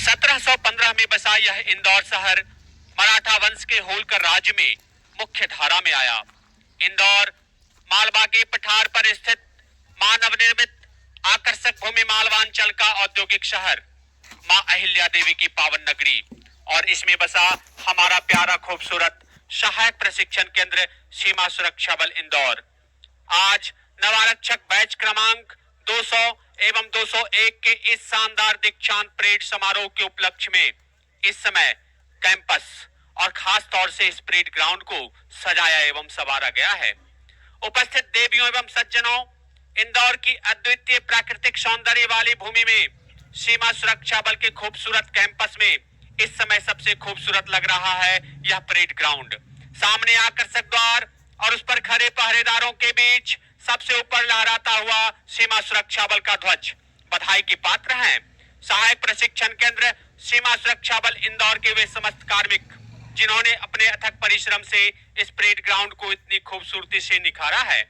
1715 में बसा यह इंदौर शहर मराठा वंश के होलकर राज्य में मुख्य धारा में आया। इंदौर मालवा के पठार पर स्थित मानव निर्मित आकर्षक भूमि मालवांचल का औद्योगिक शहर, मां अहिल्या देवी की पावन नगरी, और इसमें बसा हमारा प्यारा खूबसूरत सहायक प्रशिक्षण केंद्र सीमा सुरक्षा बल इंदौर। आज नवारक्षक बैच क्रमांक 200 एवं 201 के इस शानदार दीक्षांत परेड समारोह के उपलक्ष्य में इस समय कैंपस और खास तौर से इस परेड ग्राउंड को सजाया एवं संवारा गया है। उपस्थित देवियों एवं सज्जनों, इंदौर की अद्वितीय प्राकृतिक सौंदर्य वाली भूमि में सीमा सुरक्षा बल के खूबसूरत कैंपस में इस समय सबसे खूबसूरत लग रहा है यह परेड ग्राउंड। सामने आकर्षक द्वार और उस पर खड़े पहरेदारों के बीच सबसे ऊपर लहराता हुआ सीमा सुरक्षा बल का ध्वज बधाई के पात्र हैं। सहायक प्रशिक्षण केंद्र सीमा सुरक्षा बल इंदौर के वे समस्त कार्मिक जिन्होंने अपने अथक परिश्रम से इस परेड ग्राउंड को इतनी खूबसूरती से निखारा है।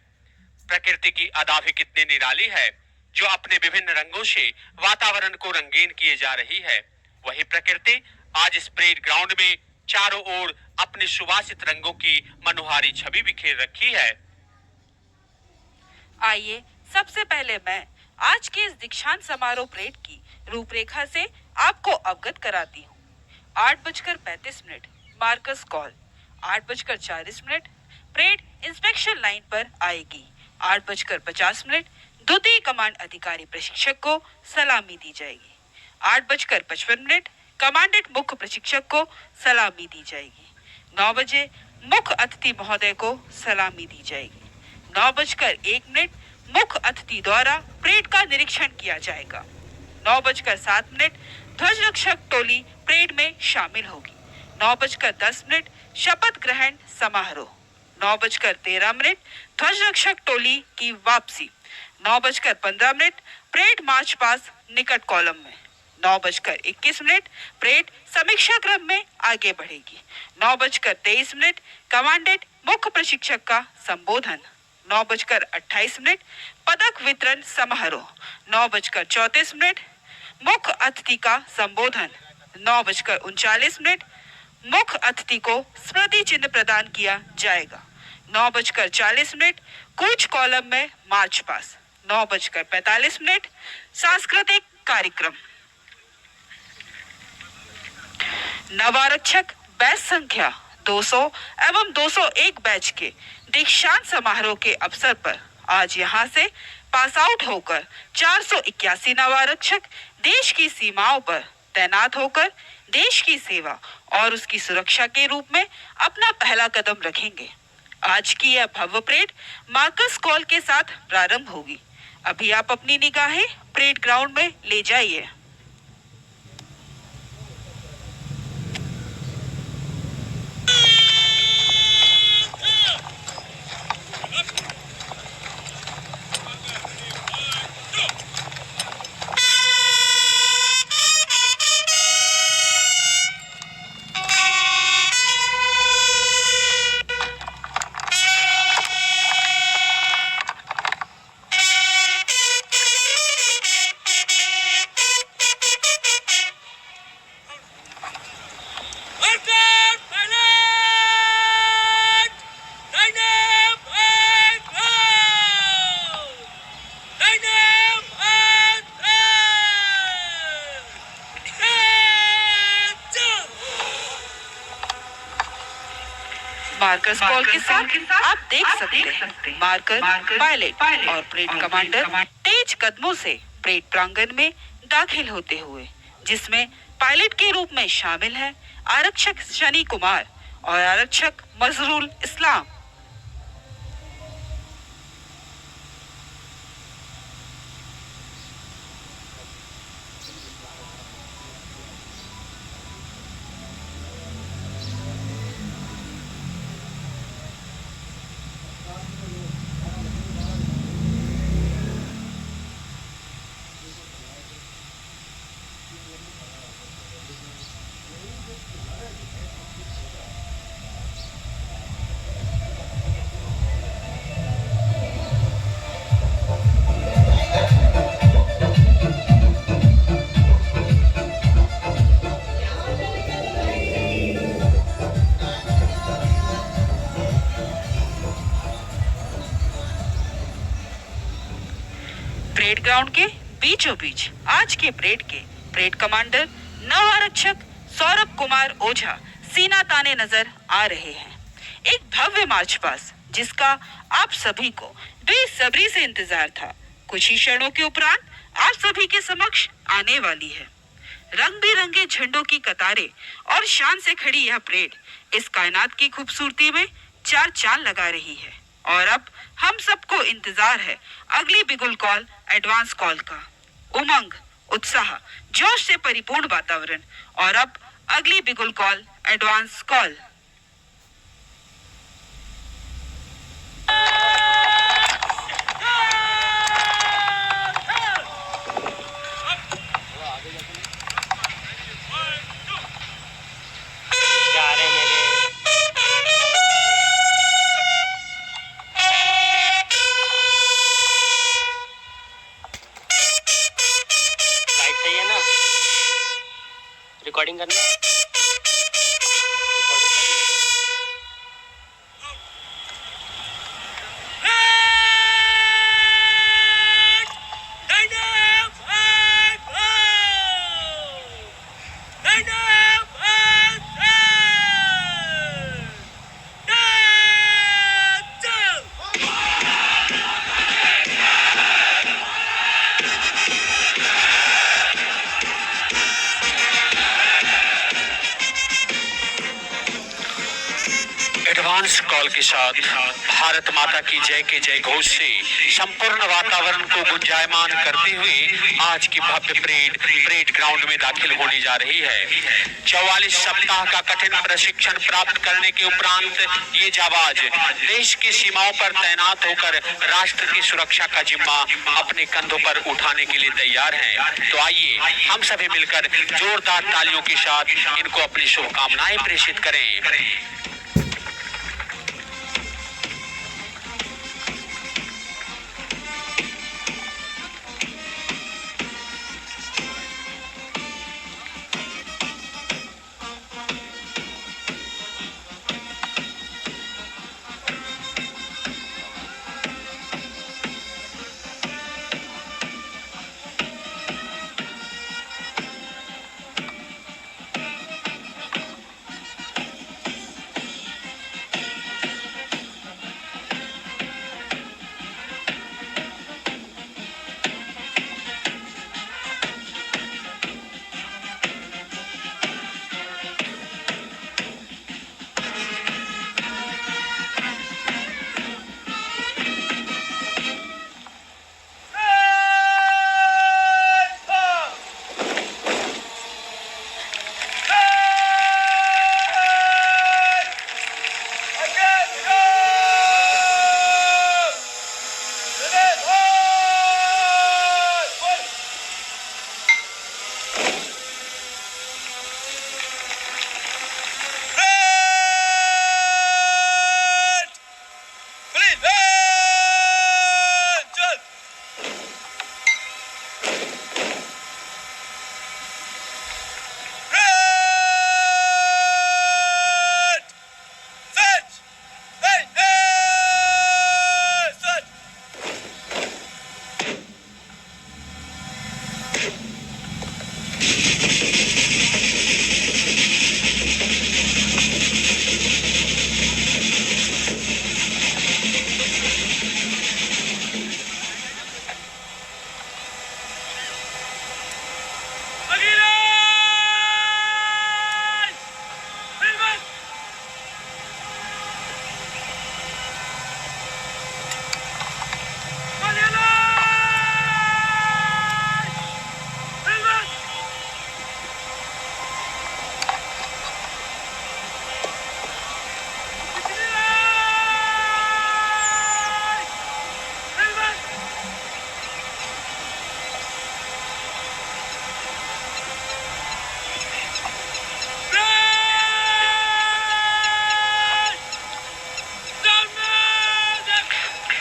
प्रकृति की अदा भी कितनी निराली है जो अपने विभिन्न रंगों से वातावरण को रंगीन किए जा रही है। वही प्रकृति आज इस परेड ग्राउंड में चारों ओर अपने सुवासित रंगों की मनोहारी छवि बिखेर रखी है। आइए सबसे पहले मैं आज के इस दीक्षांत समारोह परेड की रूपरेखा से आपको अवगत कराती हूँ। 8:35 Marcus call. 8:40 parade inspection line पर आएगी। 8:50 द्वितीय कमांड अधिकारी प्रशिक्षक को सलामी दी जाएगी। 8:55 कमांडेंट मुख्य प्रशिक्षक को सलामी दी जाएगी। 9 बजे मुख्य अतिथि महोदय को सलामी दी जाएगी। 9:01 मुख्य अतिथि द्वारा परेड का निरीक्षण किया जाएगा। 9:07 ध्वज रक्षक टोली परेड में शामिल होगी। 9:10 शपथ ग्रहण समारोह। 9:13 ध्वज रक्षक टोली की वापसी। 9:15 परेड मार्च पास निकट कॉलम में। 9:21 परेड समीक्षा क्रम में आगे बढ़ेगी। 9:23 कमांडेंट मुख्य प्रशिक्षक का संबोधन। 9:28 पदक वितरण समारोह। 9:34 मुख्य अतिथि का संबोधन। 9:39 मुख्य अतिथि को स्मृति चिन्ह प्रदान किया जाएगा। 9:40 कूच कॉलम में मार्च पास। 9:45 सांस्कृतिक कार्यक्रम। नवारक्षक बैच संख्या 200 एवं 201 बैच के दीक्षांत समारोह के अवसर पर आज यहां से पास आउट होकर 481 नवारक्षक देश की सीमाओं पर तैनात होकर देश की सेवा और उसकी सुरक्षा के रूप में अपना पहला कदम रखेंगे। आज की यह भव्य परेड मार्कस कॉल के साथ प्रारंभ होगी। अभी आप अपनी निगाहें परेड ग्राउंड में ले जाइए। मार्कस कॉल के साथ आप देख सकते हैं मार्कर, पायलट और परेड कमांडर तेज कदमों से परेड प्रांगण में दाखिल होते हुए, जिसमें पायलट के रूप में शामिल है आरक्षक शनि कुमार और आरक्षक मजरूल इस्लाम। बीचों बीच आज के परेड कमांडर नव आरक्षक सौरभ कुमार ओझा सीना ताने नजर आ रहे हैं। एक भव्य मार्च पास जिसका आप सभी को बेसब्री से इंतजार था, कुछ ही क्षणों के उपरांत आप सभी के समक्ष आने वाली है। रंग बिरंगे झंडों की कतारें और शान से खड़ी यह परेड इस कायनात की खूबसूरती में चार चांद लगा रही है। और अब हम सबको इंतजार है अगली बिगुल कॉल, एडवांस कॉल का। उमंग, उत्साह, जोश से परिपूर्ण वातावरण। और अब अगली बिगुल कॉल, एडवांस कॉल। रिकॉर्डिंग करना एडवांस कॉल के साथ भारत माता की जय के जय घोष से संपूर्ण वातावरण को गुंजायमान करते हुए आज की भव्य परेड ग्राउंड में दाखिल होने जा रही है। 44 सप्ताह का कठिन प्रशिक्षण प्राप्त करने के उपरांत ये जाबाज देश की सीमाओं पर तैनात होकर राष्ट्र की सुरक्षा का जिम्मा अपने कंधों पर उठाने के लिए तैयार हैं। तो आइए हम सभी मिलकर जोरदार तालियों के साथ इनको अपनी शुभकामनाएं प्रेषित करें।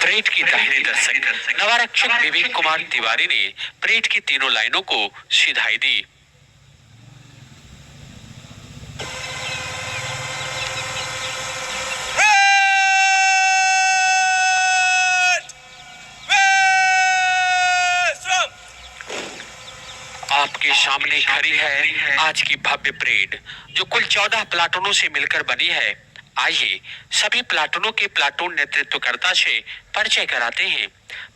परेड की दाहिने दर्शक नवारक्षक विवेक कुमार तिवारी ने परेड की तीनों लाइनों को सिधाई दी। आपके सामने खड़ी है आज की भव्य परेड, जो कुल 14 प्लाटूनों से मिलकर बनी है। आइए सभी प्लाटूनों के प्लाटून नेतृत्वकर्ता से परिचय कराते हैं।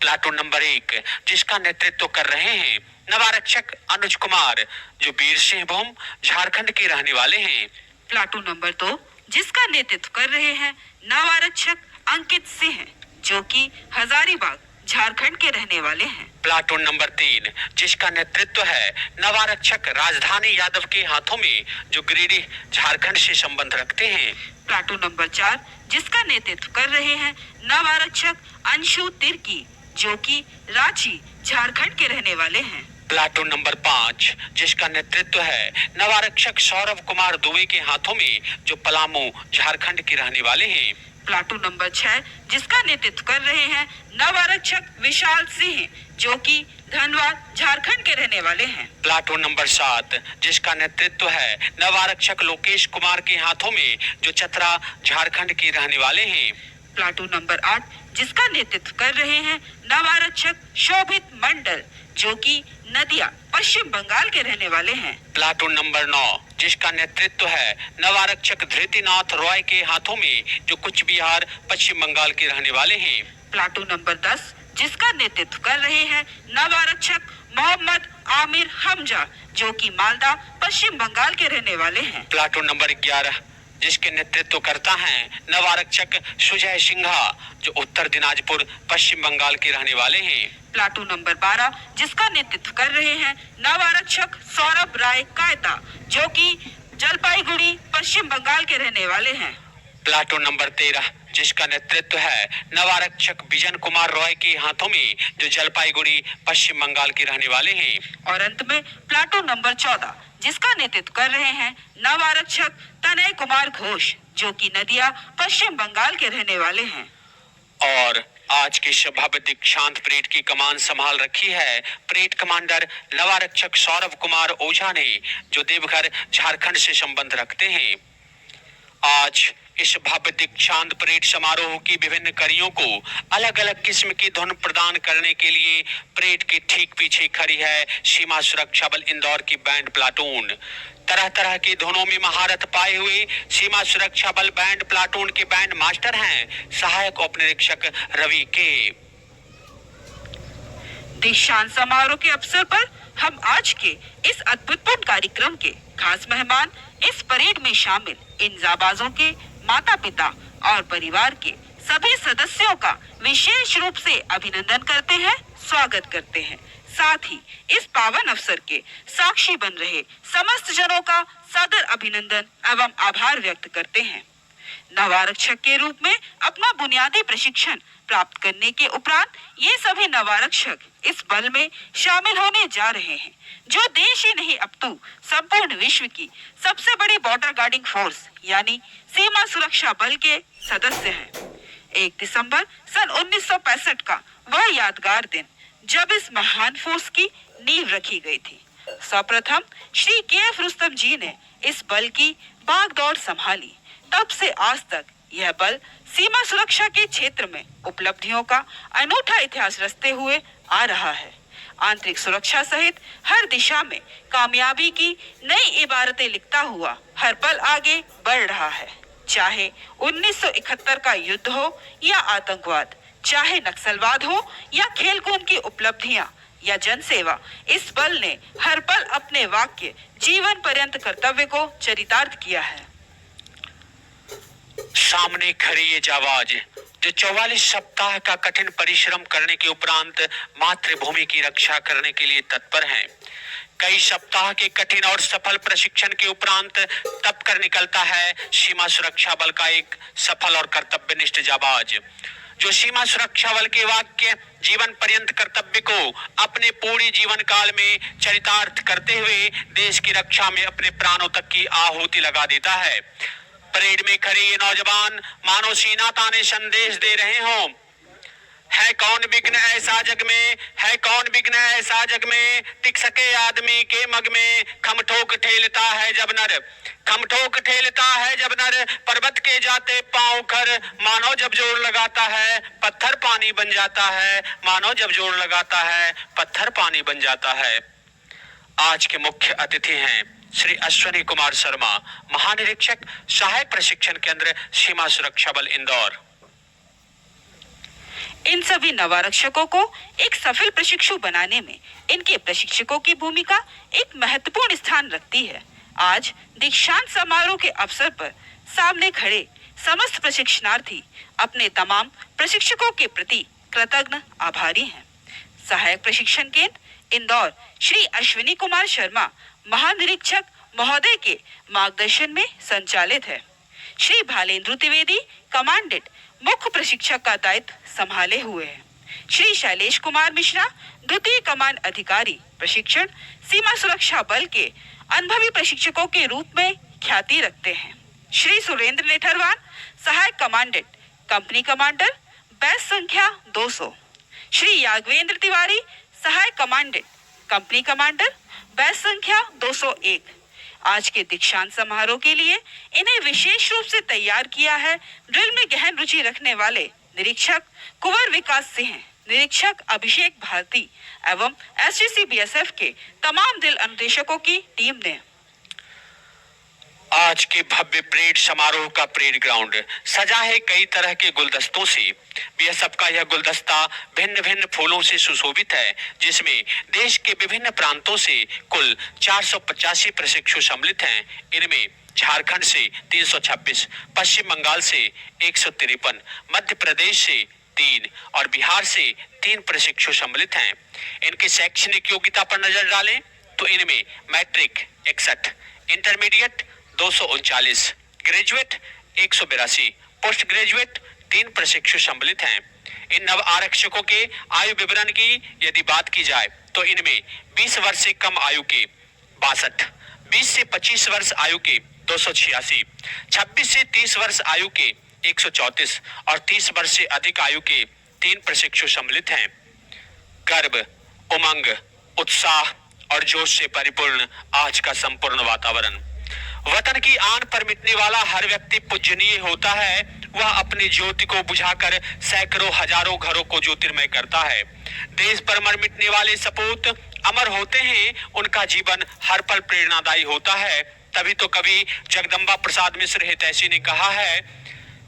प्लाटून नंबर 1, जिसका नेतृत्व कर रहे हैं नवारक्षक अनुज कुमार, जो वीर सिंहभूम झारखंड के रहने वाले हैं। प्लाटून नंबर 2, जिसका नेतृत्व कर रहे हैं नवारक्षक अंकित सिंह, जो कि हजारीबाग झारखंड के रहने वाले हैं। प्लाटून नंबर 3, जिसका नेतृत्व है नवारक्षक राजधानी यादव के हाथों में, जो गिरिडीह झारखंड से संबंध रखते हैं। प्लाटून नंबर 4, जिसका नेतृत्व कर रहे हैं नवारक्षक अंशु तिर्की, जो कि रांची झारखंड के रहने वाले हैं। प्लाटून नंबर 5, जिसका नेतृत्व है नवारक्षक सौरभ कुमार दुबे के हाथों में, जो पलामू झारखंड के रहने वाले हैं। प्लाटून नंबर 6, जिसका नेतृत्व कर रहे हैं नवारक्षक विशाल सिंह, जो कि धनबाद झारखंड के रहने वाले हैं। प्लाटून नंबर 7, जिसका नेतृत्व है नवारक्षक लोकेश कुमार के हाथों में, जो चतरा झारखंड के रहने वाले हैं। प्लाटून नंबर 8, जिसका नेतृत्व कर रहे हैं नवारक्षक शोभित मंडल, जो कि नदिया पश्चिम बंगाल के रहने वाले हैं। प्लाटून नंबर 9, जिसका नेतृत्व है नवारक्षक धृतिनाथ रॉय के हाथों में, जो कुछ बिहार पश्चिम बंगाल के रहने वाले हैं। प्लाटून नंबर 10, जिसका नेतृत्व कर रहे हैं नवारक्षक मोहम्मद आमिर हमजा, जो कि मालदा पश्चिम बंगाल के रहने वाले हैं। प्लाटून नंबर 11, जिसके नेतृत्व करता है नवारक्षक सुजय सिंघा, जो उत्तर दिनाजपुर पश्चिम बंगाल के रहने वाले हैं। प्लाटून नंबर 12, जिसका नेतृत्व कर रहे हैं नवारक्षक सौरभ राय कायता, जो कि जलपाईगुड़ी पश्चिम बंगाल के रहने वाले हैं। प्लाटून नंबर 13, जिसका नेतृत्व है नवारक्षक बिजन कुमार रॉय के हाथों में, जो जलपाईगुड़ी पश्चिम बंगाल के रहने वाले हैं। और अंत में प्लाटून नंबर 14, जिसका नेतृत्व कर रहे हैं नवारक्षक तनय कुमार घोष, जो कि नदिया पश्चिम बंगाल के रहने वाले हैं। और आज की भव्य दीक्षांत परेड की कमान संभाल रखी है परेड कमांडर नवारक्षक सौरभ कुमार ओझा ने, जो देवघर झारखंड से संबंध रखते हैं। आज इस भव्य दीक्षांत परेड समारोह की विभिन्न कड़ियों को अलग अलग किस्म की धुन प्रदान करने के लिए परेड के ठीक पीछे खड़ी है सीमा सुरक्षा बल इंदौर की बैंड प्लाटून। तरह तरह की धुनों में महारत पाए हुए सीमा सुरक्षा बल बैंड प्लाटून के बैंड मास्टर हैं सहायक उप निरीक्षक रवि के। दीक्षांत समारोह के अवसर पर हम आज के इस अद्भुतपूर्ण कार्यक्रम के खास मेहमान, इस परेड में शामिल इन जाबाजों के माता पिता और परिवार के सभी सदस्यों का विशेष रूप से अभिनंदन करते हैं, स्वागत करते हैं। साथ ही इस पावन अवसर के साक्षी बन रहे समस्त जनों का सादर अभिनंदन एवं आभार व्यक्त करते हैं। नवारक्षक के रूप में अपना बुनियादी प्रशिक्षण प्राप्त करने के उपरांत ये सभी नवारक्षक इस बल में शामिल होने जा रहे हैं, जो देश ही नहीं अपितु संपूर्ण विश्व की सबसे बड़ी बॉर्डर गार्डिंग फोर्स यानी सीमा सुरक्षा बल के सदस्य हैं। 1 दिसंबर सन 1965 का वह यादगार दिन, जब इस महान फोर्स की नींव रखी गई थी। सर्वप्रथम श्री के.एफ. रुस्तम जी ने इस बल की भागदौड़ संभाली। तब से आज तक यह बल सीमा सुरक्षा के क्षेत्र में उपलब्धियों का अनूठा इतिहास रचते हुए आ रहा है। आंतरिक सुरक्षा सहित हर दिशा में कामयाबी की नई इबारतें लिखता हुआ हर पल आगे बढ़ रहा है। चाहे 1971 का युद्ध हो या आतंकवाद, चाहे नक्सलवाद हो या खेलकूद की उपलब्धियां या जनसेवा, इस बल ने हर पल अपने वाक्य जीवन पर्यंत कर्तव्य को चरितार्थ किया है। सामने खड़ी ये जाबाज, जो 44 सप्ताह का कठिन परिश्रम करने के उपरांत मातृभूमि की रक्षा करने के लिए तत्पर हैं। कई सप्ताह के कठिन और सफल प्रशिक्षण के उपरांत तब कर निकलता है सीमा सुरक्षा बल का एक सफल और कर्तव्यनिष्ठ जाबाज, जो सीमा सुरक्षा बल के वाक्य जीवन पर्यंत कर्तव्य को अपने पूरे जीवन काल में चरितार्थ करते हुए देश की रक्षा में अपने प्राणों तक की आहुति लगा देता है। परेड में खड़े ये नौजवान मानो सीना ताने संदेश दे रहे हों। है कौन विघ्न ऐसा जग में, है कौन विघ्न ऐसा जग में, टिक सके आदमी के मग में, खम ठोक ठेलता है जब नर, खम ठोक ठेलता है जब नर, पर्वत के जाते पांव खर, मानो जब जोर लगाता है पत्थर पानी बन जाता है, मानो जब जोर लगाता है पत्थर पानी बन जाता है। आज के मुख्य अतिथि हैं श्री अश्विनी कुमार शर्मा, महानिरीक्षक सहायक प्रशिक्षण केंद्र सीमा सुरक्षा बल इंदौर। इन सभी नवारक्षकों को एक सफल प्रशिक्षु बनाने में इनके प्रशिक्षकों की भूमिका एक महत्वपूर्ण स्थान रखती है। आज दीक्षांत समारोह के अवसर पर सामने खड़े समस्त प्रशिक्षणार्थी अपने तमाम प्रशिक्षकों के प्रति कृतज्ञ आभारी हैं। सहायक प्रशिक्षण केंद्र इंदौर श्री अश्विनी कुमार शर्मा महानिरीक्षक महोदय के मार्गदर्शन में संचालित है। श्री भालेंद्र त्रिवेदी कमांडेंट मुख्य प्रशिक्षक का दायित्व संभाले हुए हैं। श्री शैलेश कुमार मिश्रा द्वितीय कमान अधिकारी प्रशिक्षण सीमा सुरक्षा बल के अनुभवी प्रशिक्षकों के रूप में ख्याति रखते हैं। श्री सुरेंद्र नेठरवान सहायक कमांडेंट कंपनी कमांडर बैच संख्या 200। श्री यादवेंद्र तिवारी सहायक कमांडेंट कंपनी कमांडर बैच संख्या 201। आज के दीक्षांत समारोह के लिए इन्हें विशेष रूप से तैयार किया है ड्रिल में गहन रुचि रखने वाले निरीक्षक कुंवर विकास सिंह, निरीक्षक अभिषेक भारती एवं एसटीसी बीएसएफ के तमाम ड्रिल अनुदेशकों की टीम ने। आज के भव्य परेड समारोह का परेड ग्राउंड सजा है कई तरह के गुलदस्तों से। बीएसएफ का यह गुलदस्ता भिन्न भिन्न फूलों से सुशोभित है, जिसमें देश के विभिन्न प्रांतों से कुल 485 प्रशिक्षु सम्मिलित हैं। इनमें झारखंड से 326, पश्चिम बंगाल से 153, मध्य प्रदेश से 3 और बिहार से 3 प्रशिक्षु सम्मिलित हैं। इनकी शैक्षणिक योग्यता पर नजर डालें तो इनमें matric 61, intermediate 239, graduate 182, post graduate 3 प्रशिक्षु सम्मिलित हैं। इन नव आरक्षकों के आयु विवरण की यदि बात की जाए तो इनमें 20 वर्ष से कम आयु के 62, 20 से 25 वर्ष आयु के 286, 26 से 30 वर्ष आयु के 134 और 30 वर्ष से अधिक आयु के 3 प्रशिक्षु सम्मिलित हैं। गर्व, उमंग, उत्साह और जोश से परिपूर्ण आज का संपूर्ण वातावरण। वतन की आन पर मिटने वाला हर व्यक्ति पूजनीय होता है। वह अपनी ज्योति को बुझाकर सैकड़ों हजारों घरों को ज्योतिर्मय करता है। देश पर मर मिटने वाले सपूत अमर होते हैं। उनका जीवन हर पल प्रेरणादायी होता है। तभी तो कवि जगदम्बा प्रसाद मिश्र हितैषी ने कहा है,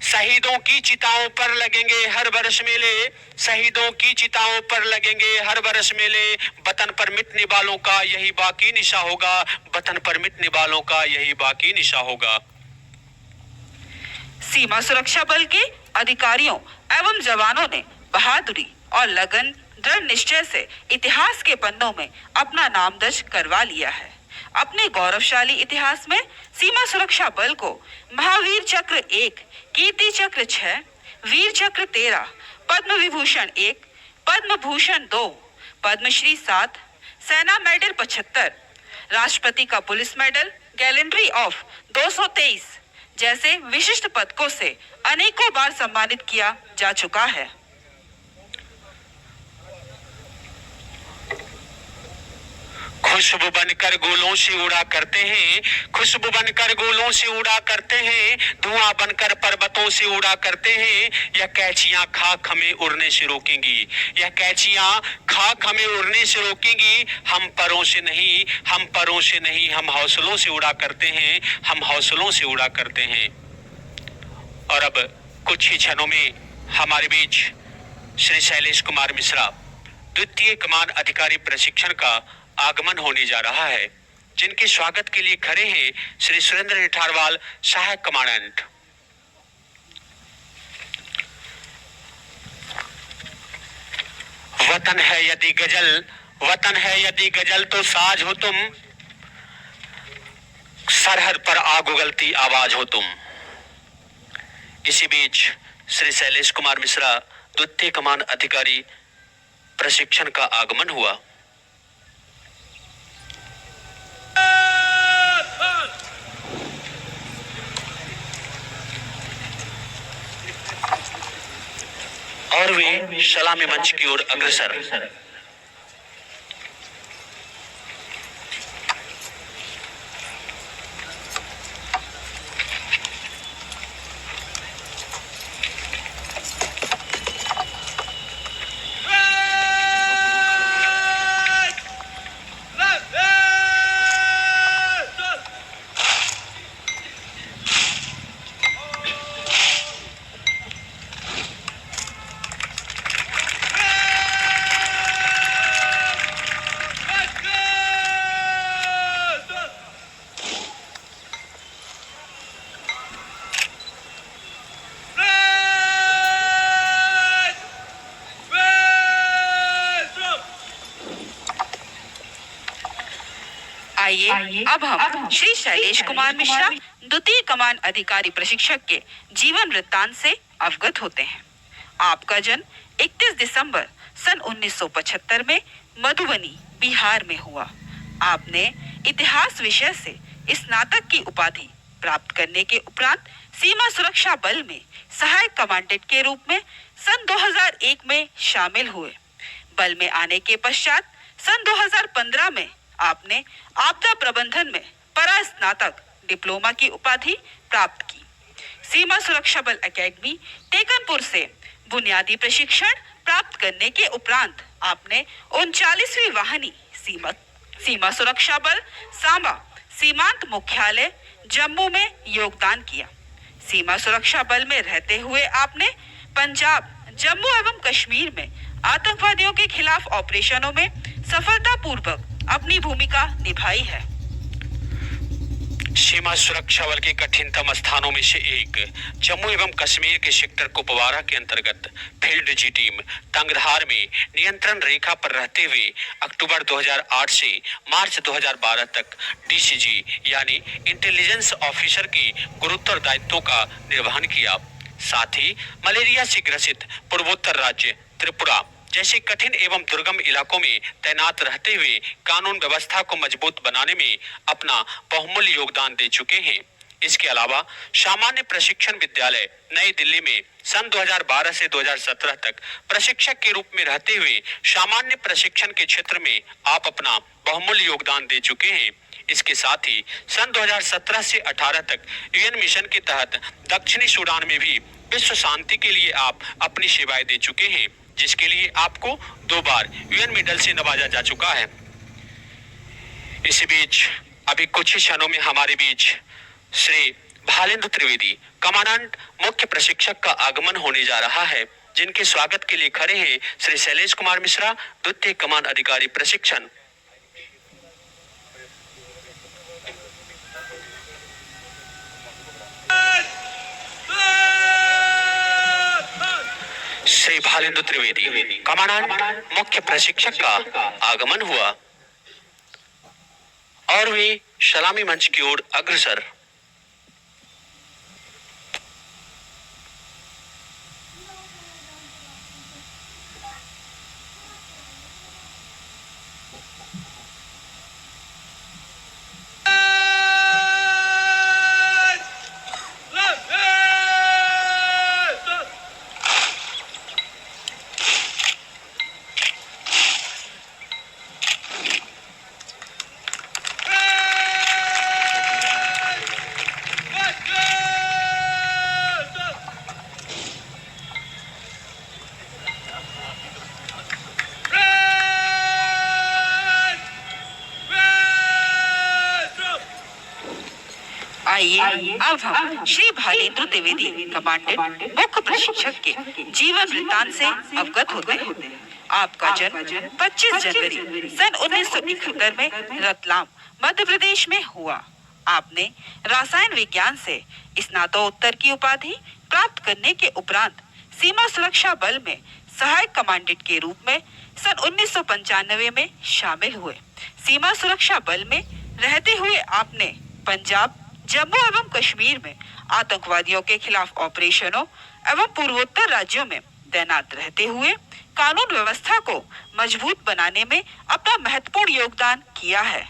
शहीदों की चिताओं पर लगेंगे हर वर्ष मेले, शहीदों की चिताओं पर लगेंगे हर वर्ष मेले, वतन पर मिटने वालों का यही बाकी निशा होगा, वतन पर मिटने वालों का यही बाकी निशा होगा। सीमा सुरक्षा बल के अधिकारियों एवं जवानों ने बहादुरी और लगन दृढ़ निश्चय से इतिहास के पन्नों में अपना नाम दर्ज करवा लिया है। अपने गौरवशाली इतिहास में सीमा सुरक्षा बल को महावीर चक्र 1, कीर्ति चक्र 6, वीर चक्र 13, पद्म विभूषण 1, पद्म भूषण 2, पद्मश्री 7, सेना मेडल 75, राष्ट्रपति का पुलिस मेडल, गैलेंट्री ऑफ 223 जैसे विशिष्ट पदकों से अनेकों बार सम्मानित किया जा चुका है। खुशबू बनकर गोलों से उड़ा करते हैं, खुशबू बनकर गोलों से उड़ा करते हैं, धुआं बनकर पर्वतों से उड़ा करते हैं। यह कैचियां खाक हमें उड़ने से रोकेंगी, यह कैचियां खाक हमें उड़ने से रोकेंगी। हम परों से नहीं, हम परों से नहीं, हम हौसलों से उड़ा करते हैं, हम हौसलों से उड़ा करते हैं। और अब कुछ ही क्षणों में हमारे बीच श्री शैलेश कुमार मिश्रा, द्वितीय कमान अधिकारी प्रशिक्षण का आगमन होने जा रहा है, जिनके स्वागत के लिए खड़े हैं श्री सुरेंद्र नेठारवाल, सहायक कमांडेंट। वतन है यदि गजल, वतन है यदि गजल तो साज हो तुम, सरहद पर आग उगलती आवाज हो तुम। इसी बीच श्री शैलेश कुमार मिश्रा, द्वितीय कमान अधिकारी प्रशिक्षण का आगमन हुआ। और वे सलामी मंच की ओर अग्रसर। अब हम श्री शैलेश कुमार मिश्रा, द्वितीय कमान अधिकारी प्रशिक्षक के जीवन वृत्तांत से अवगत होते हैं। आपका जन्म 31 दिसंबर सन 1975 में मधुबनी, बिहार में हुआ। आपने इतिहास विषय से स्नातक की उपाधि प्राप्त करने के उपरांत सीमा सुरक्षा बल में सहायक कमांडेंट के रूप में सन 2001 में शामिल हुए। बल में आने के पश्चात सन 2015 में आपने आपदा प्रबंधन में परास्नातक डिप्लोमा की उपाधि प्राप्त की। सीमा सुरक्षा बल एकेडमी टेकनपुर से बुनियादी प्रशिक्षण प्राप्त करने के उपरांत आपने 39वीं वाहिनी सीमा सुरक्षा बल सांबा सीमांत मुख्यालय जम्मू में योगदान किया। सीमा सुरक्षा बल में रहते हुए आपने पंजाब, जम्मू एवं कश्मीर में आतंकवादियों के खिलाफ ऑपरेशनों में सफलतापूर्वक अपनी भूमिका निभाई है। सीमा सुरक्षा बल के कठिनतम स्थानों में से एक जम्मू एवं कश्मीर के सेक्टर कुपवारा के अंतर्गत फील्ड जी टीम तंगधार में नियंत्रण रेखा पर रहते हुए अक्टूबर 2008 से मार्च 2012 तक डीसीजी यानी इंटेलिजेंस ऑफिसर के गुरुतर दायित्वों का निर्वहन किया। साथ ही मलेरिया से ग्रसित पूर्वोत्तर राज्य त्रिपुरा जैसे कठिन एवं दुर्गम इलाकों में तैनात रहते हुए कानून व्यवस्था को मजबूत बनाने में अपना बहुमूल्य योगदान दे चुके हैं। इसके अलावा सामान्य प्रशिक्षण विद्यालय नई दिल्ली में सन 2012 से 2017 तक प्रशिक्षक के रूप में रहते हुए सामान्य प्रशिक्षण के क्षेत्र में आप अपना बहुमूल्य योगदान दे चुके हैं। इसके साथ ही सन 2017 से 18 तक यूएन मिशन के तहत दक्षिणी सूडान में भी विश्व शांति के लिए आप अपनी सेवाएं दे चुके हैं, जिसके लिए आपको 2 बार यूएन मेडल से नवाजा जा चुका है। इसी बीच अभी कुछ ही क्षणों में हमारे बीच श्री भालेंद्र त्रिवेदी कमांडेंट मुख्य प्रशिक्षक का आगमन होने जा रहा है, जिनके स्वागत के लिए खड़े हैं श्री शैलेश कुमार मिश्रा, द्वितीय कमान अधिकारी प्रशिक्षण। श्री भालेंद्र त्रिवेदी कमांडेंट मुख्य प्रशिक्षक का आगमन हुआ और वे सलामी मंच की ओर अग्रसर। आइए अब हम श्री भालेंद्र त्रिवेदी कमांडेंट मुख्य प्रशिक्षक के जीवन वृत्तांत से अवगत होते हैं। आपका जन्म 25 जनवरी सन 1971 में रतलाम, मध्य प्रदेश में हुआ। आपने रसायन विज्ञान से स्नातकोत्तर की उपाधि प्राप्त करने के उपरांत सीमा सुरक्षा बल में सहायक कमांडेंट के रूप में सन 1995 में शामिल हुए। सीमा सुरक्षा बल में रहते हुए आपने पंजाब, जम्मू एवं कश्मीर में आतंकवादियों के खिलाफ ऑपरेशनों एवं पूर्वोत्तर राज्यों में तैनात रहते हुए कानून व्यवस्था को मजबूत बनाने में अपना महत्वपूर्ण योगदान किया है।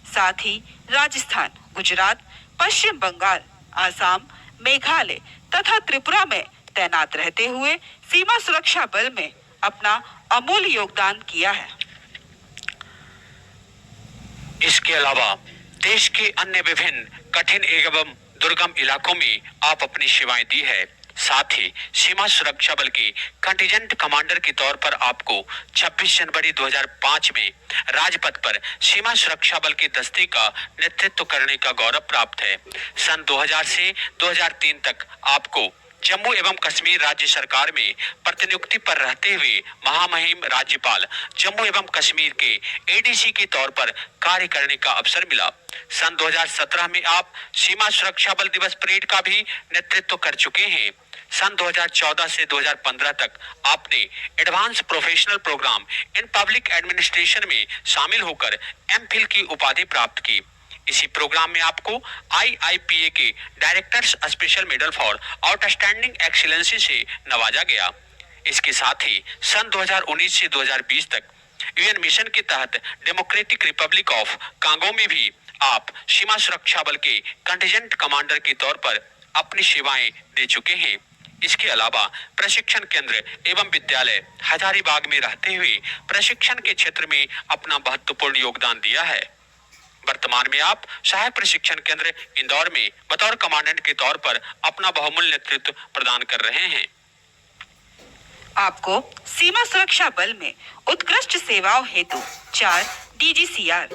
साथ ही राजस्थान, गुजरात, पश्चिम बंगाल, आसाम, मेघालय तथा त्रिपुरा में तैनात रहते हुए सीमा सुरक्षा बल में अपना अमूल्य योगदान किया है। इसके अलावा देश के अन्य विभिन्न कठिन एवं दुर्गम इलाकों में आप अपनी सेवाएं दी है। साथ ही सीमा सुरक्षा बल के कंटिजेंट कमांडर के तौर पर आपको 26 जनवरी 2005 में राजपथ पर सीमा सुरक्षा बल के दस्ते का नेतृत्व करने का गौरव प्राप्त है। सन 2000 से 2003 तक आपको जम्मू एवं कश्मीर राज्य सरकार में प्रतिनियुक्ति पर रहते हुए महामहिम राज्यपाल जम्मू एवं कश्मीर के एडीसी के तौर पर कार्य करने का अवसर मिला। सन 2017 में आप सीमा सुरक्षा बल दिवस परेड का भी नेतृत्व कर चुके हैं। सन 2014 से 2015 तक आपने advance professional program in public administration में शामिल होकर एमफिल की उपाधि प्राप्त की। इसी प्रोग्राम में आपको IIPA के directors special medal for outstanding excellency से नवाजा गया। इसके साथ ही सन 2019 से 2020 तक यूएन मिशन के तहत डेमोक्रेटिक रिपब्लिक ऑफ कांगो में भी आप सीमा सुरक्षा बल के कंटिजेंट कमांडर के तौर पर अपनी सेवाएं दे चुके हैं। इसके अलावा प्रशिक्षण केंद्र एवं विद्यालय हजारीबाग में रहते हुए प्रशिक्षण के क्षेत्र में अपना महत्वपूर्ण योगदान दिया है। वर्तमान में आप सहायक प्रशिक्षण केंद्र इंदौर में बतौर कमांडेंट के तौर पर अपना बहुमूल्य नेतृत्व प्रदान कर रहे हैं। आपको सीमा सुरक्षा बल में उत्कृष्ट सेवाओं हेतु 4 DGCR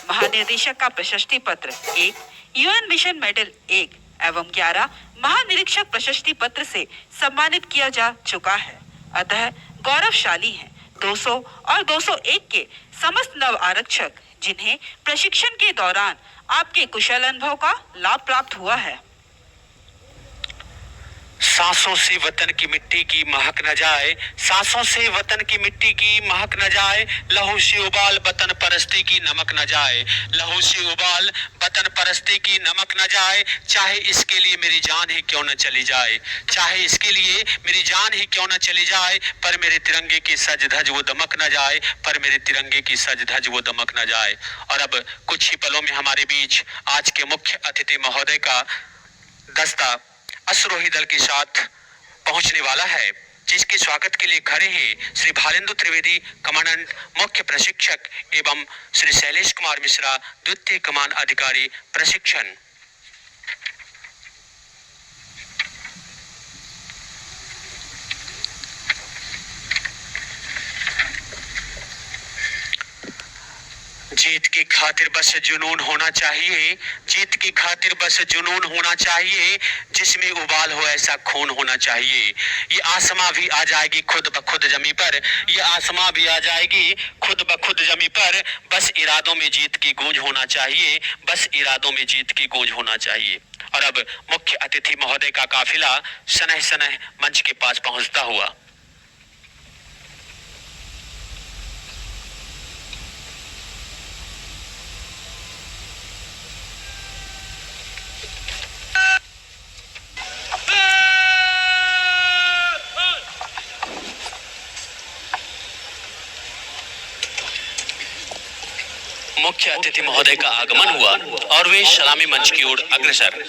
महानिदेशक का प्रशस्ति पत्र, 1 यूएन मिशन मेडल 1 एवं 11 महानिरीक्षक प्रशस्ति पत्र से सम्मानित किया जा चुका है। अतः गौरवशाली हैं 200 और 201 के समस्त नव आरक्षक जिन्हें प्रशिक्षण के दौरान आपके कुशल अनुभव का लाभ प्राप्त हुआ है। सांसों से वतन की मिट्टी की महक न जाए, सांसों से वतन की मिट्टी की महक न जाए, लहू से उबाल वतन परस्ती की नमक न जाए, लहू से उबाल वतन परस्ती की नमक न जाए, चाहे इसके लिए मेरी जान ही क्यों न चली जाए, चाहे इसके लिए मेरी जान ही क्यों न चली जाए, पर मेरे तिरंगे की सज धज वो दमक न जाए, पर मेरे तिरंगे की सज धज वो दमक न जाए। और अब कुछ ही पलों में हमारे बीच आज के मुख्य अतिथि महोदय का दस्ता अश्वरोही दल के साथ पहुंचने वाला है, जिसके स्वागत के लिए खड़े हैं श्री भालेंदु त्रिवेदी कमांडेंट मुख्य प्रशिक्षक एवं श्री शैलेश कुमार मिश्रा द्वितीय कमान अधिकारी प्रशिक्षण। जीत की खातिर बस जुनून होना चाहिए, जीत की खातिर बस जुनून होना चाहिए, जिसमें उबाल हो ऐसा खून होना चाहिए। ये आसमां भी आ जाएगी खुद ब खुद जमी पर, ये आसमां भी आ जाएगी खुद ब खुद जमी पर, बस इरादों में जीत की गूंज होना चाहिए, बस इरादों में जीत की गूंज होना चाहिए। और अब मुख्य अतिथि महोदय का काफिला सनह सनह मंच के पास पहुंचता हुआ। मुख्य अतिथि महोदय का आगमन हुआ और वे सलामी मंच की ओर अग्रसर।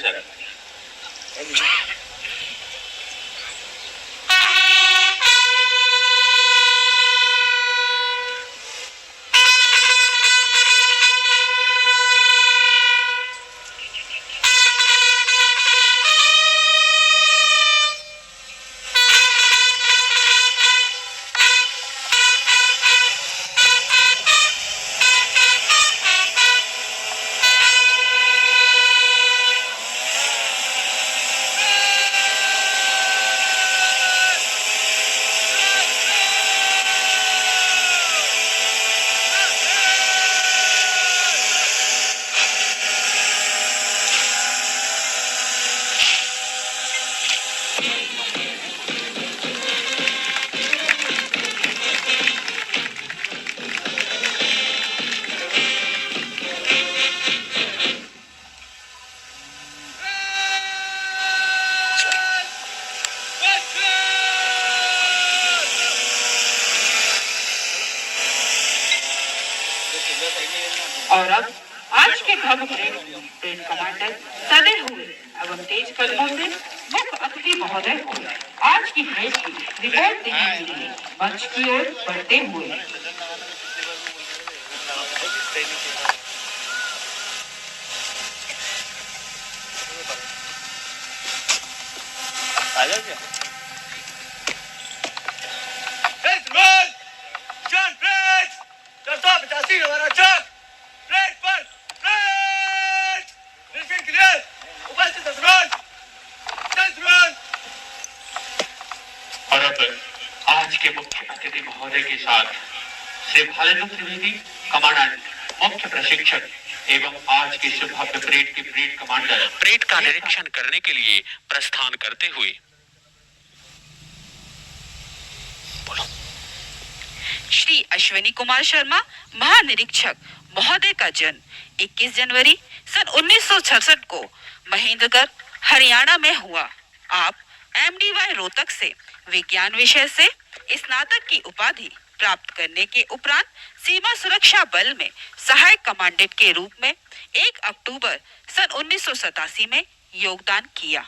और अब आज के भव्य परेड कमांडर सदे हुए एवं तेज कदमों से मुख्य अतिथि महोदय को आज की परेड की रिपोर्ट देने के लिए मंच की ओर बढ़ते हुए। और अब आज के मुख्य अतिथि महोदय के साथ श्री भालेंदु त्रिवेदी कमांडेंट मुख्य प्रशिक्षक एवं आज के शुभ भव्य परेड के परेड कमांडर परेड का निरीक्षण करने के लिए प्रस्थान करते हुए। श्री अश्विनी कुमार शर्मा महानिरीक्षक महोदय का जन्म 21 जनवरी सन 1966 को महेंद्रगढ़ हरियाणा में हुआ। आप MDY रोहतक से विज्ञान विषय से स्नातक की उपाधि प्राप्त करने के उपरांत सीमा सुरक्षा बल में सहायक कमांडेंट के रूप में 1 अक्टूबर सन 1987 में योगदान किया।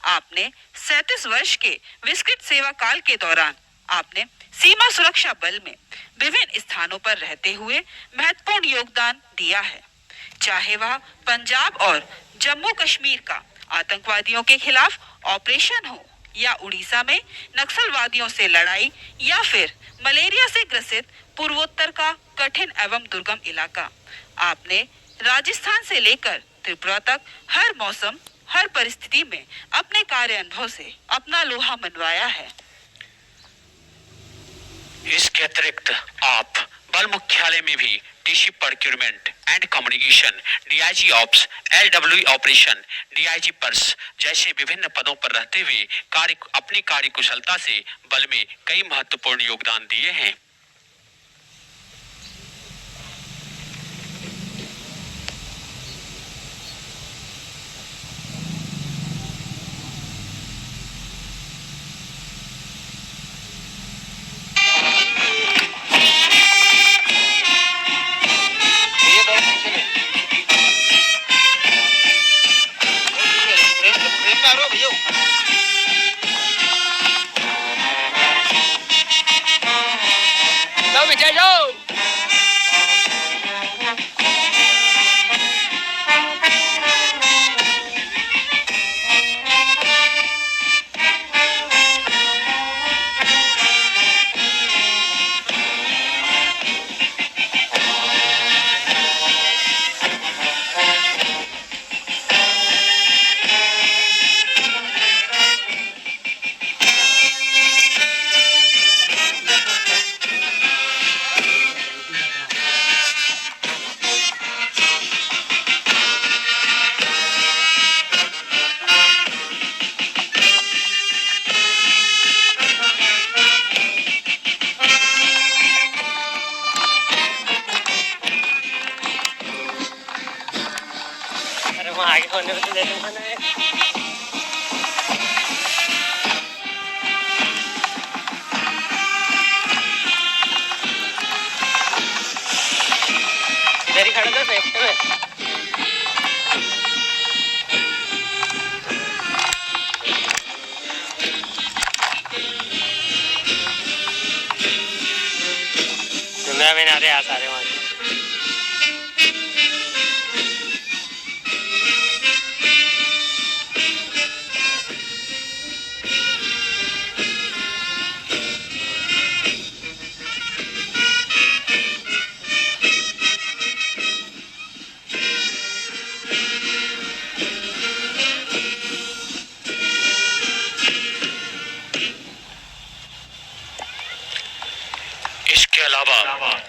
आपने 37 वर्ष के विस्तृत सेवा काल के दौरान आपने सीमा सुरक्षा बल में विभिन्न स्थानों पर रहते हुए महत्वपूर्ण योगदान दिया है, चाहे वह पंजाब और जम्मू कश्मीर का आतंकवादियों के खिलाफ ऑपरेशन हो या उड़ीसा में नक्सलवादियों से लड़ाई या फिर मलेरिया से ग्रसित पूर्वोत्तर का कठिन एवं दुर्गम इलाका। आपने राजस्थान से लेकर त्रिपुरा तक हर मौसम हर परिस्थिति में अपने कार्य अनुभव से अपना लोहा मनवाया है। इसके अतिरिक्त आप बल मुख्यालय में भी DC procurement and communication, DIG ops, LW operation, DIG purse जैसे विभिन्न पदों पर रहते हुए अपनी कार्य कुशलता से बल में कई महत्वपूर्ण योगदान दिए हैं। आगे होने तो दे दूंगा ना। मेरी खड़ा था सेफ्टी में। दुनिया में नारे आ सारे वहाँ। इसके अलावा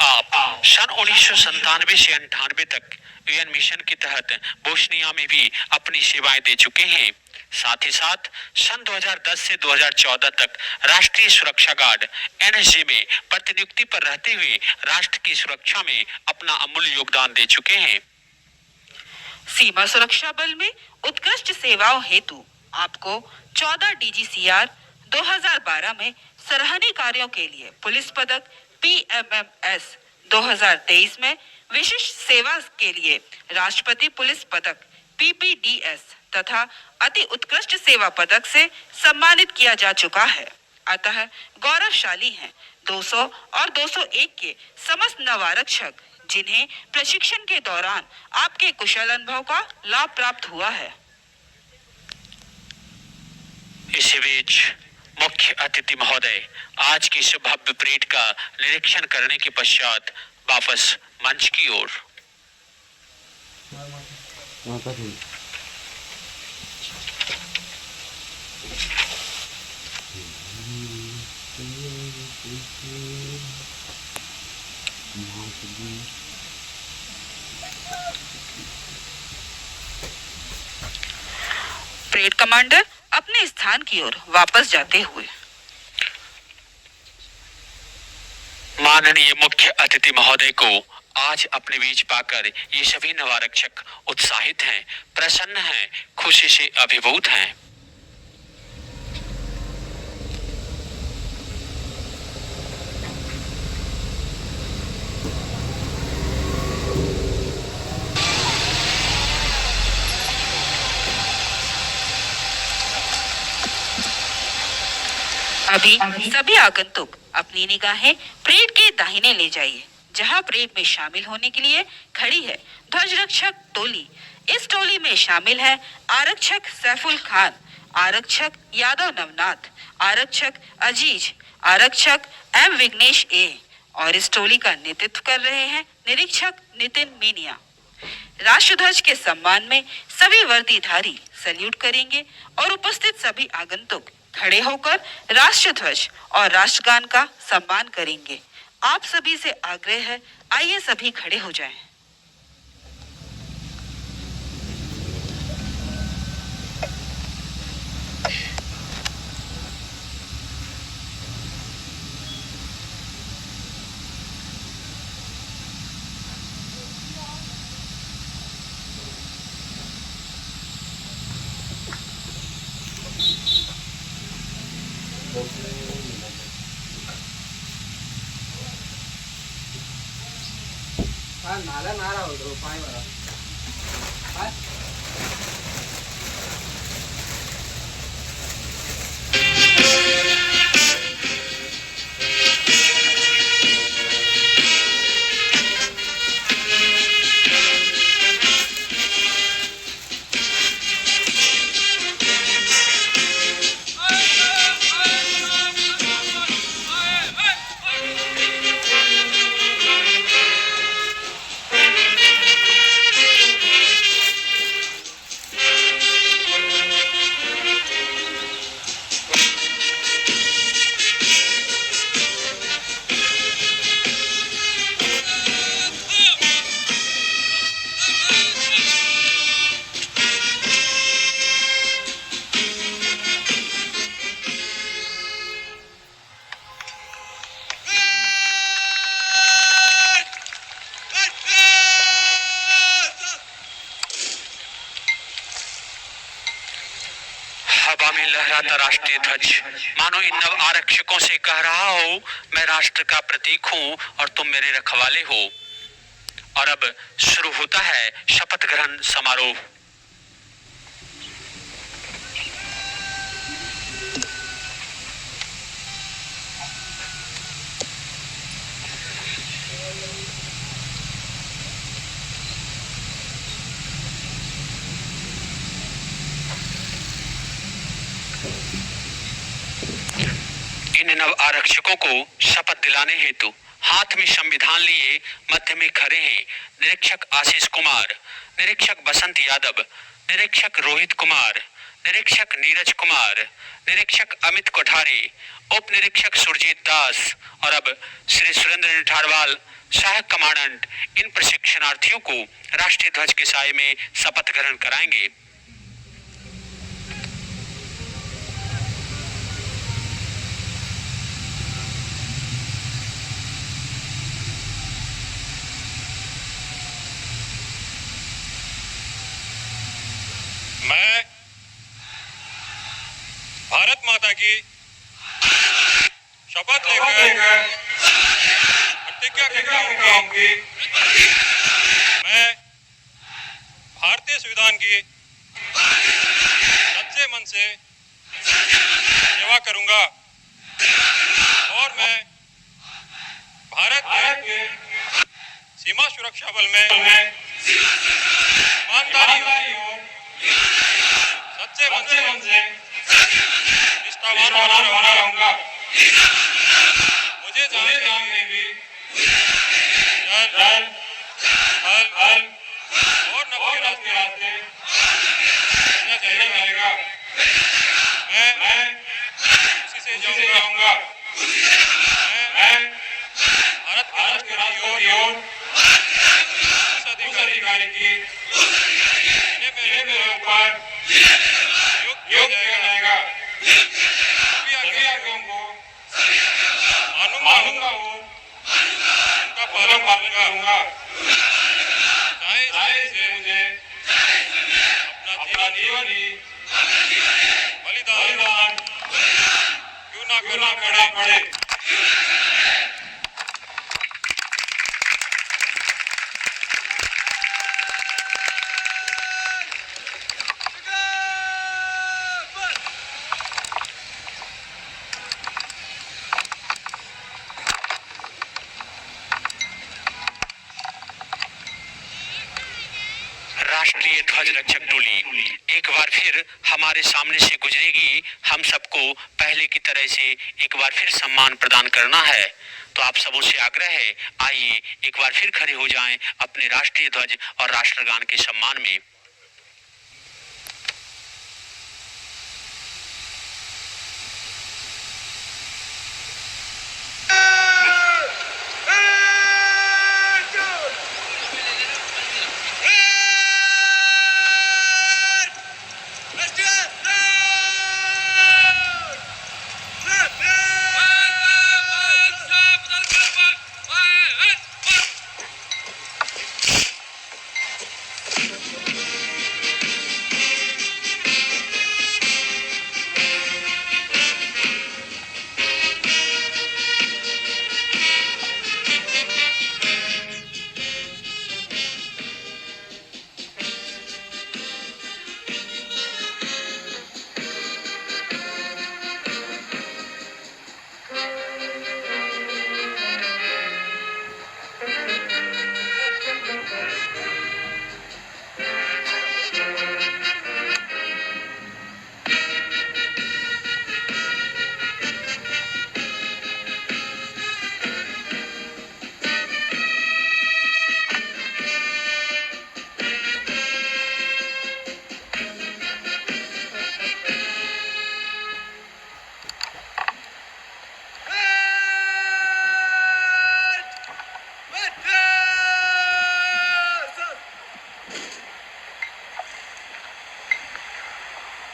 आप सन 1997 से 98 तक UN मिशन के तहत बोस्निया में भी अपनी सेवाएं दे चुके हैं। साथ ही साथ सन 2010 से 2014 तक राष्ट्रीय सुरक्षा गार्ड NSG में प्रतिनियुक्ति पर रहते हुए राष्ट्र की सुरक्षा में अपना अमूल्य योगदान दे चुके हैं। सीमा सुरक्षा बल में उत्कृष्ट सेवाओं हेतु आपको 14 DGCR 2012 में सराहनीय कार्यों के लिए पुलिस पदक PMMS 2023 में विशिष्ट सेवा के लिए राष्ट्रपति पुलिस पदक PPDS तथा अति उत्कृष्ट सेवा पदक से सम्मानित किया जा चुका है। अतः गौरवशाली हैं 200 और 201 के समस्त नवारक्षक जिन्हें प्रशिक्षण के दौरान आपके कुशल अनुभव का लाभ प्राप्त हुआ है। इसी बीच मुख्य अतिथि महोदय आज की इस भव्य परेड का निरीक्षण करने के पश्चात वापस मंच की ओर। परेड कमांडर अपने स्थान की ओर वापस जाते हुए। माननीय मुख्य अतिथि महोदय को आज अपने बीच पाकर ये सभी नवारक्षक उत्साहित हैं, प्रसन्न हैं, खुशी से अभिभूत हैं। अभी सभी आगंतुक अपनी निगाहें परेड के दाहिने ले जाइए, जहां परेड में शामिल होने के लिए खड़ी है ध्वज रक्षक टोली। इस टोली में शामिल है आरक्षक सैफुल खान, आरक्षक यादव नवनाथ, आरक्षक अजीज, आरक्षक एम विघ्नेश ए, और इस टोली का नेतृत्व कर रहे हैं निरीक्षक नितिन मीनिया। राष्ट्रध्वज के सम्मान में सभी वर्दीधारी सैल्यूट करेंगे और उपस्थित सभी आगंतुक खड़े होकर राष्ट्रध्वज और राष्ट्रगान का सम्मान करेंगे। आप सभी से आग्रह है, आइए सभी खड़े हो जाएं। नाला नारा होतो पाय बरा हवा में लहराता राष्ट्रीय ध्वज मानो इन नव आरक्षकों से कह रहा हो, मैं राष्ट्र का प्रतीक हूँ और तुम मेरे रखवाले हो। और अब शुरू होता है शपथ ग्रहण समारोह। इन नव आरक्षकों को शपथ दिलाने हेतु हाथ में संविधान लिए मध्य में खड़े हैं निरीक्षक आशीष कुमार, निरीक्षक बसंत यादव, निरीक्षक रोहित कुमार, निरीक्षक नीरज कुमार, निरीक्षक अमित कोठारी, उप निरीक्षक सुरजीत दास और अब श्री सुरेंद्र ठारवाल सहायक कमांडेंट इन प्रशिक्षणार्थियों को राष्ट्रीय ध्वज के साये में शपथ ग्रहण कराएंगे। मैं भारत माता की शपथ लेकर प्रतिज्ञा करता हूं कि मैं भारतीय संविधान की सच्चे मन से सेवा करूंगा और मैं भारत के सीमा सुरक्षा बल में ईमानदारी और सच्चे मन से निष्ठावान बना रहूंगा। मुझे जाने में भी जल, थल और नभ के रास्ते चलना रहेगा। मैं उसी से जाऊंगा। मैं भारत के राष्ट्र की ओर उस अधिकारी की मेरे ऊपर योग किया जाएगा। सभी आज्ञाओं को मानूंगा और उनका पालन करूंगा। चाहे इससे मुझे अपना जीवन ही बलिदान क्यों ना करना पड़े। राष्ट्रीय ध्वज रक्षक टोली एक बार फिर हमारे सामने से गुजरेगी। हम सबको पहले की तरह से एक बार फिर सम्मान प्रदान करना है। तो आप सबों से आग्रह है, आइए एक बार फिर खड़े हो जाएं अपने राष्ट्रीय ध्वज और राष्ट्रगान के सम्मान में।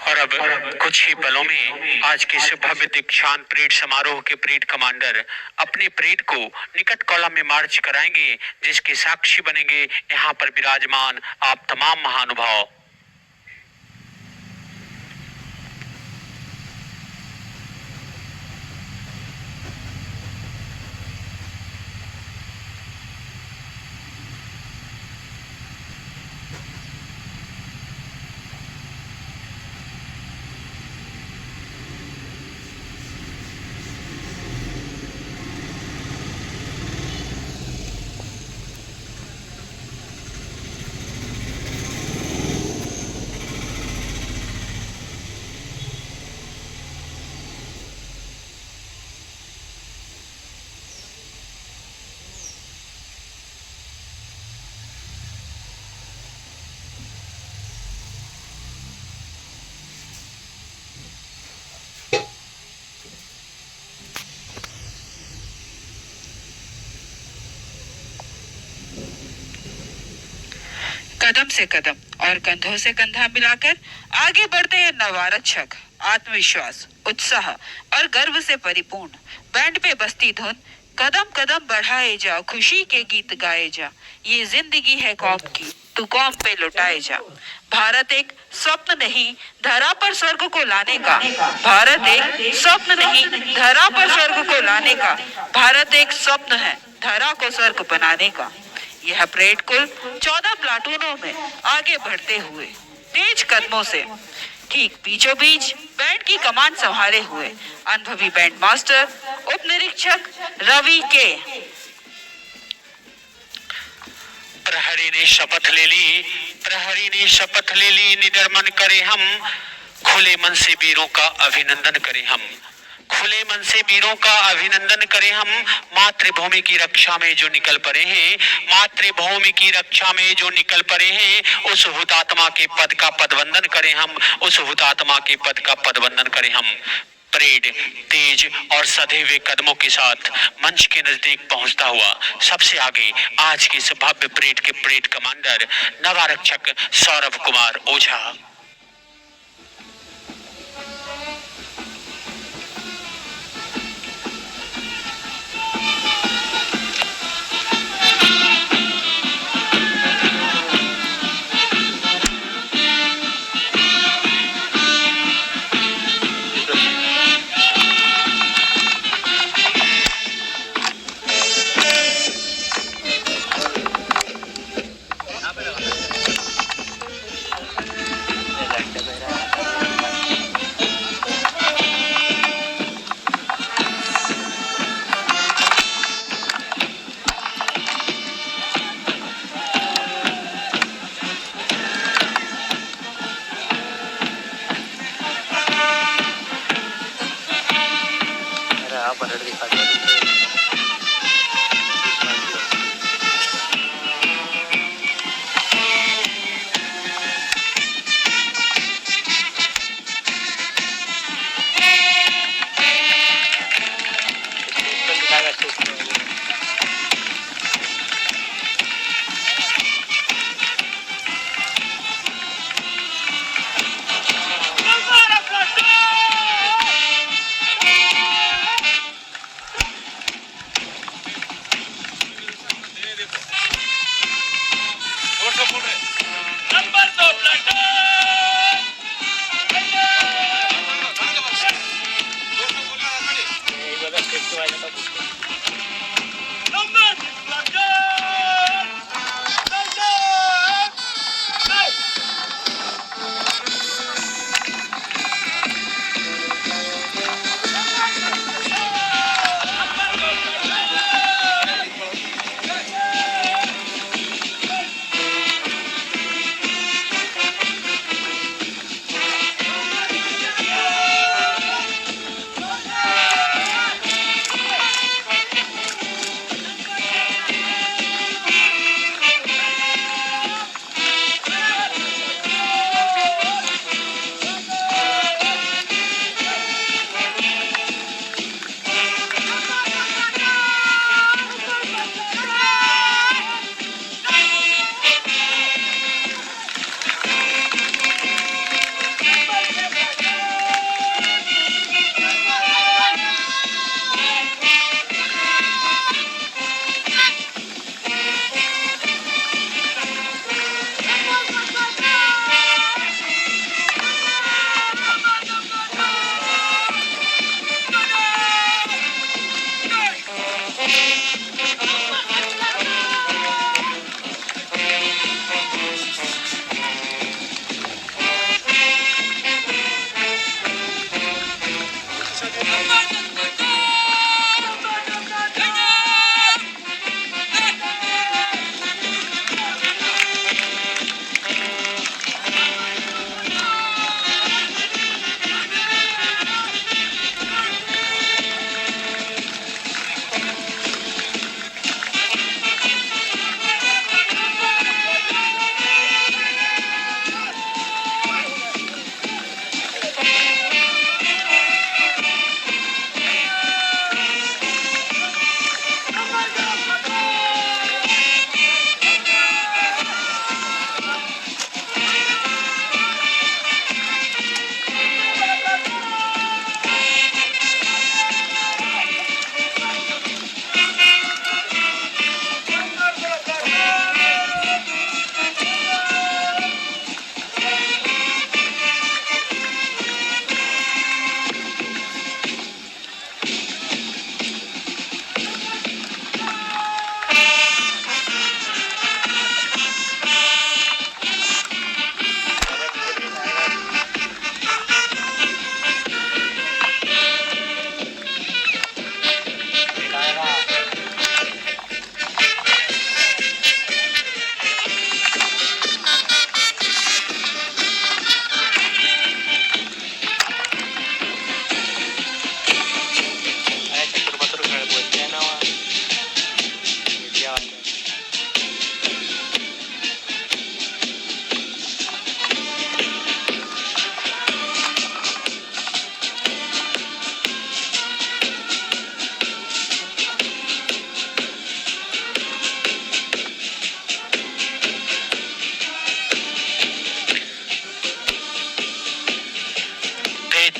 और अब कुछ ही पलों में आज के इस भव्य दीक्षांत परेड समारोह के परेड कमांडर अपने परेड को निकट कॉलम में मार्च कराएंगे, जिसके साक्षी बनेंगे यहाँ पर विराजमान आप तमाम महानुभाव। कदम से कदम और कंधों से कंधा मिलाकर आगे बढ़ते हैं नवारक्षक, आत्मविश्वास, उत्साह और गर्व से परिपूर्ण। बैंड पे बजती धुन, कदम कदम बढ़ाए जा, खुशी के गीत गाए जा, ये जिंदगी है कौम की, तू कौम पे लुटाए जा। भारत एक स्वप्न नहीं, धरा पर स्वर्ग को लाने का। भारत एक स्वप्न नहीं, धरा पर स्वर्ग को लाने का। भारत एक स्वप्न है, धरा को स्वर्ग बनाने का। यह परेड कुल 14 प्लाटूनों में आगे बढ़ते हुए तेज कदमों से ठीक बीचों बीच बैंड की कमान संभाले हुए अनुभवी बैंड मास्टर उप निरीक्षक रवि के। प्रहरी ने शपथ ले ली, प्रहरी ने शपथ ले ली, निडर मन करे हम, खुले मन से वीरों का अभिनंदन करें हम, खुले मन से वीरों का अभिनंदन करें हम। मातृभूमि की रक्षा में जो निकल पड़े हैं, मातृभूमि की रक्षा में जो निकल पड़े हैं, उस हुतात्मा के पद का पदवंदन करें हम, उस हुतात्मा के पद का पदवंदन करें हम। परेड तेज और सधे हुए कदमों के साथ मंच के नजदीक पहुंचता हुआ सबसे आगे आज के इस भव्य परेड के parade commander नवारक्षक Saurabh Kumar Ojha. Parade दिखा दिया।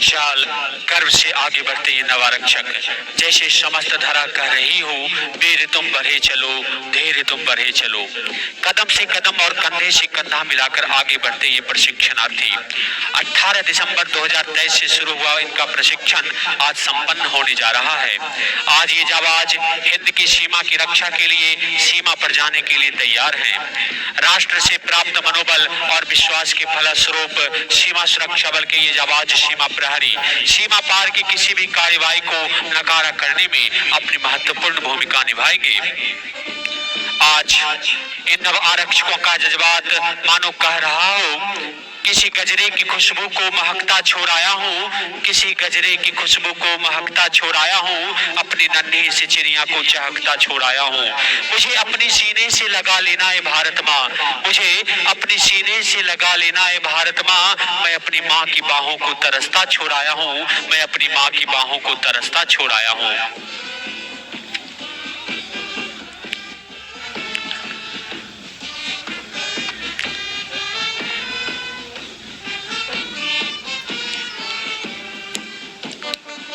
चाल गर्व से आगे बढ़ते ये नवारक्षक, जैसे समस्त धरा कह रही हो, वीर तुम बढ़े चलो, धैर्य तुम बढ़े चलो। कदम से कदम और कंधे से कंधा मिलाकर आगे बढ़ते ये प्रशिक्षणार्थी 18 दिसंबर 2023 से शुरू हुआ इनका प्रशिक्षण आज संपन्न होने जा रहा है। आज ये जाबाज हिंद की सीमा की रक्षा के लिए सीमा पर जाने के लिए तैयार हैं। राष्ट्र से प्राप्त मनोबल और विश्वास के फलस्वरूप सीमा सुरक्षा बल के ये जाबाज सीमा प्रहरी सीमा पार की किसी भी कार्यवाही को नकारा करने में अपनी महत्वपूर्ण भूमिका निभाएंगे। आज इन नव आरक्षकों का जज्बात मानो कह रहा हो, किसी किसी गजरे की खुशबू को महकता छोड़ आया हूँ, किसी गजरे की खुशबू को महकता छोड़ आया हूँ, अपनी नन्ही सी चिड़िया को चहकता छोड़ आया हूँ। मुझे अपनी सीने से लगा लेना है भारत माँ, मुझे अपनी सीने से लगा लेना है भारत माँ। मैं अपनी माँ की बाहों को तरसता छोड़ आया हूँ, मैं अपनी माँ की बाहों को तरसता छोड़ आया हूँ।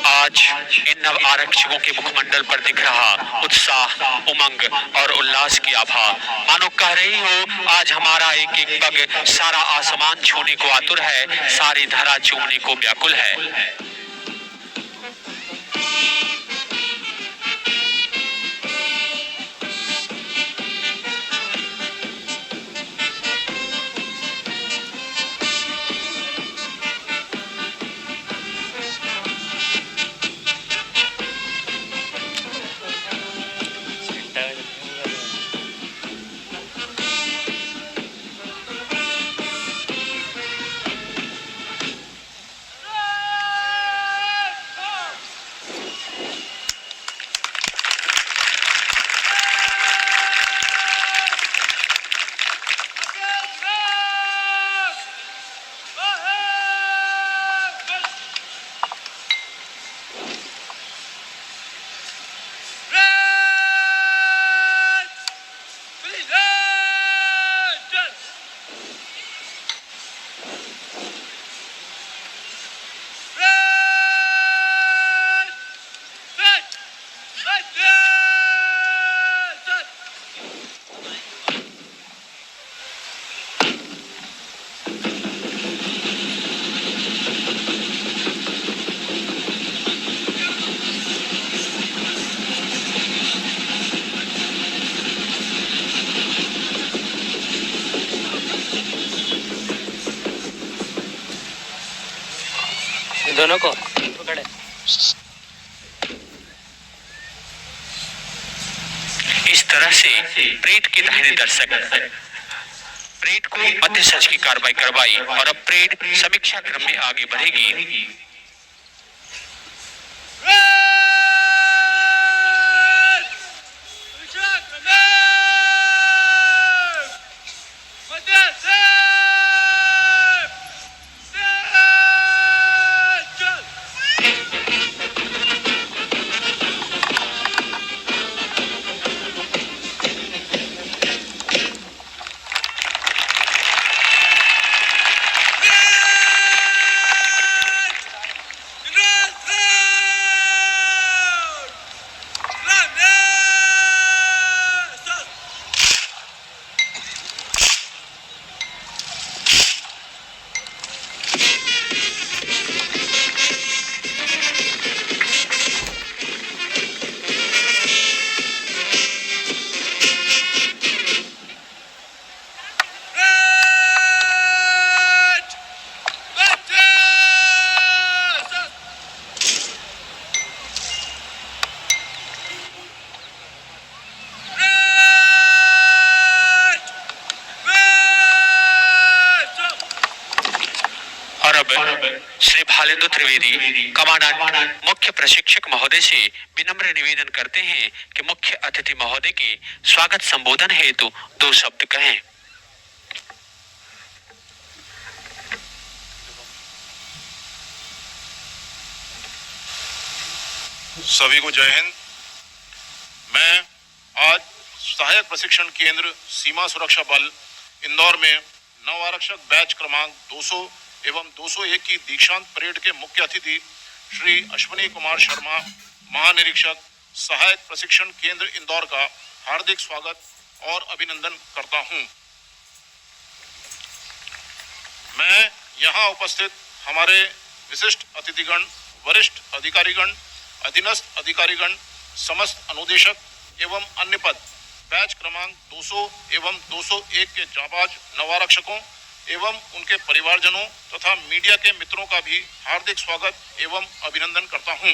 आज इन नव आरक्षकों के मुखमंडल पर दिख रहा उत्साह, उमंग और उल्लास की आभा, मानो कह रही हो आज हमारा एक एक पग सारा आसमान छूने को आतुर है, सारी धरा चूमने को व्याकुल है। दोनों को पकड़े। इस तरह से परेड के दाहिने दर्शक परेड को मध्य सच की कार्रवाई करवाई और अब परेड समीक्षा क्रम में आगे बढ़ेगी। श्री भालेंदु त्रिवेदी कमांडेंट मुख्य प्रशिक्षक महोदय से विनम्र निवेदन करते हैं कि मुख्य अतिथि महोदय के स्वागत संबोधन हेतु 2 शब्द कहें। सभी को जय हिंद। मैं आज सहायक प्रशिक्षण केंद्र सीमा सुरक्षा बल इंदौर में नव आरक्षक बैच क्रमांक 200 एवं 201 की दीक्षांत परेड के मुख्य अतिथि श्री अश्विनी कुमार शर्मा, महानिरीक्षक सहायक प्रशिक्षण केंद्र इंदौर का हार्दिक स्वागत और अभिनंदन करता हूं। मैं यहां उपस्थित हमारे विशिष्ट अतिथिगण, वरिष्ठ अधिकारीगण, अधीनस्थ अधिकारीगण, समस्त अनुदेशक एवं अन्य पद बैच क्रमांक 200 एवं 201 के जाबाज नवारक्षकों एवं उनके परिवारजनों तथा मीडिया के मित्रों का भी हार्दिक स्वागत एवं अभिनंदन करता हूं।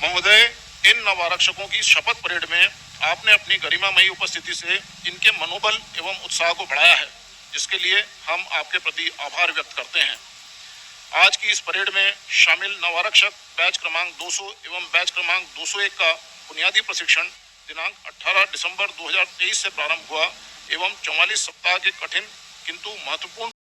महोदय, इन नवारक्षकों की शपथ परेड में आपने अपनी गरिमामयी उपस्थिति से इनके मनोबल एवं उत्साह को बढ़ाया है, जिसके लिए हम आपके प्रति आभार व्यक्त करते हैं। आज की इस परेड में शामिल नवारक्षक बैच क्रमांक 200 एवं बैच क्रमांक 201 का बुनियादी प्रशिक्षण दिनांक 18 दिसंबर 2023 से प्रारंभ हुआ एवं 44 सप्ताह के कठिन किंतु महत्वपूर्ण